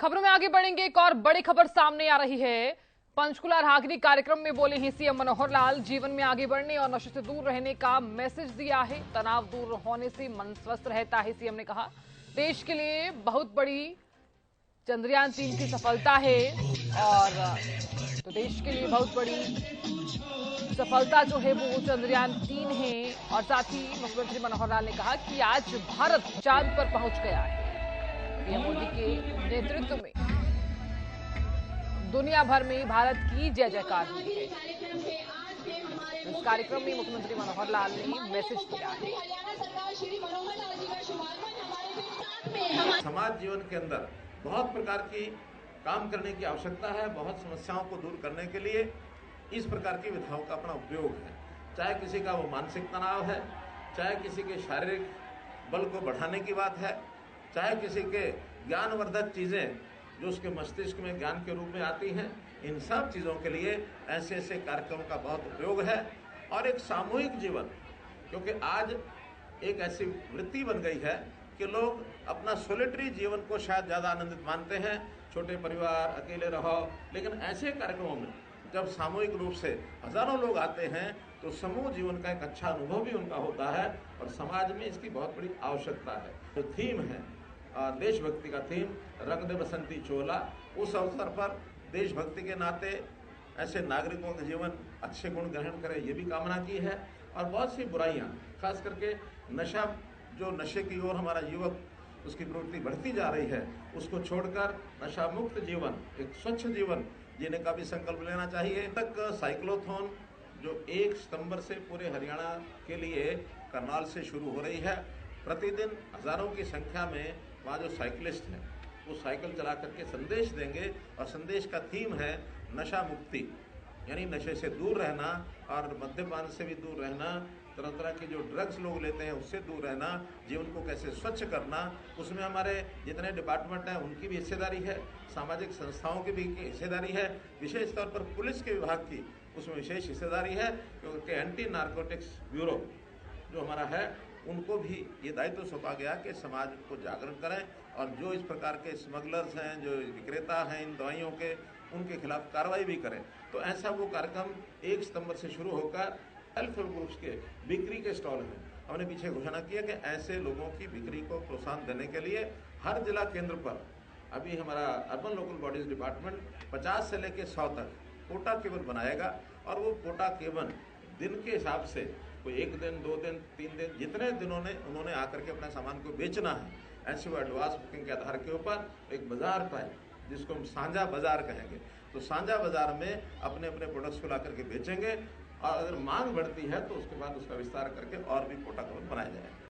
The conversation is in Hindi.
खबरों में आगे बढ़ेंगे। एक और बड़ी खबर सामने आ रही है। पंचकुला राहगिरी कार्यक्रम में बोले हैं सीएम मनोहर लाल, जीवन में आगे बढ़ने और नशे से दूर रहने का मैसेज दिया है। तनाव दूर होने से मन स्वस्थ रहता है, सीएम ने कहा। देश के लिए बहुत बड़ी चंद्रयान 3 की सफलता है और तो देश के लिए बहुत बड़ी सफलता जो है वो चंद्रयान 3 है। और साथ ही मुख्यमंत्री मनोहर लाल ने कहा कि आज भारत चांद पर पहुंच गया है। पीएम मोदी के नेतृत्व में दुनिया भर में भारत की जय जयकार हुई है। इस कार्यक्रम में मुख्यमंत्री मनोहर लाल ने मैसेज दिया है। समाज जीवन के अंदर बहुत प्रकार की काम करने की आवश्यकता है। बहुत समस्याओं को दूर करने के लिए इस प्रकार की विधाओं का अपना उपयोग है। चाहे किसी का वो मानसिक तनाव है, चाहे किसी के शारीरिक बल को बढ़ाने की बात है, चाहे किसी के ज्ञानवर्धक चीजें जो उसके मस्तिष्क में ज्ञान के रूप में आती हैं, इन सब चीजों के लिए ऐसे ऐसे कार्यक्रमों का बहुत उपयोग है। और एक सामूहिक जीवन, क्योंकि आज एक ऐसी वृत्ति बन गई है कि लोग अपना सोलिटरी जीवन को शायद ज्यादा आनंदित मानते हैं, छोटे परिवार, अकेले रहो। लेकिन ऐसे कार्यक्रमों में जब सामूहिक रूप से हजारों लोग आते हैं तो समूह जीवन का एक अच्छा अनुभव भी उनका होता है और समाज में इसकी बहुत बड़ी आवश्यकता है। जो थीम है देशभक्ति का थीम, रंग दे बसंती चोला, उस अवसर पर देशभक्ति के नाते ऐसे नागरिकों का जीवन अच्छे गुण ग्रहण करे, ये भी कामना की है। और बहुत सी बुराइयां, खास करके नशा, जो नशे की ओर हमारा युवक उसकी प्रवृत्ति बढ़ती जा रही है, उसको छोड़कर नशा मुक्त जीवन, एक स्वच्छ जीवन जीने का भी संकल्प लेना चाहिए। तक साइक्लोथॉन जो 1 सितंबर से पूरे हरियाणा के लिए करनाल से शुरू हो रही है। प्रतिदिन हजारों की संख्या में वहाँ जो साइकिलिस्ट हैं वो साइकिल चला करके संदेश देंगे और संदेश का थीम है नशा मुक्ति, यानी नशे से दूर रहना और मद्यपान से भी दूर रहना, तरह तरह के जो ड्रग्स लोग लेते हैं उससे दूर रहना, जीवन को कैसे स्वच्छ करना। उसमें हमारे जितने डिपार्टमेंट हैं उनकी भी हिस्सेदारी है, सामाजिक संस्थाओं की भी हिस्सेदारी है, विशेष तौर पर पुलिस के विभाग की उसमें विशेष हिस्सेदारी है, क्योंकि एंटी नारकोटिक्स ब्यूरो जो हमारा है उनको भी ये दायित्व सौंपा गया कि समाज को जागरण करें और जो इस प्रकार के स्मगलर्स हैं, जो विक्रेता हैं इन दवाइयों के, उनके खिलाफ कार्रवाई भी करें। तो ऐसा वो कार्यक्रम 1 सितंबर से शुरू होकर सेल्फ हेल्प ग्रुप्स के बिक्री के स्टॉल हैं। हमने पीछे घोषणा की है कि ऐसे लोगों की बिक्री को प्रोत्साहन देने के लिए हर जिला केंद्र पर अभी हमारा अर्बन लोकल बॉडीज डिपार्टमेंट 50 से लेकर 100 तक कोटा केबल बनाएगा। और वो कोटा केबल दिन के हिसाब से, कोई 1 दिन, 2 दिन, 3 दिन, जितने दिनों ने उन्होंने आकर के अपने सामान को बेचना है, ऐसे वो एडवांस बुकिंग के आधार के ऊपर एक बाजार का है जिसको हम साझा बाजार कहेंगे। तो साझा बाजार में अपने अपने प्रोडक्ट्स को ला करके बेचेंगे और अगर मांग बढ़ती है तो उसके बाद उसका विस्तार करके और भी कोटा केबल बनाया जाएगा।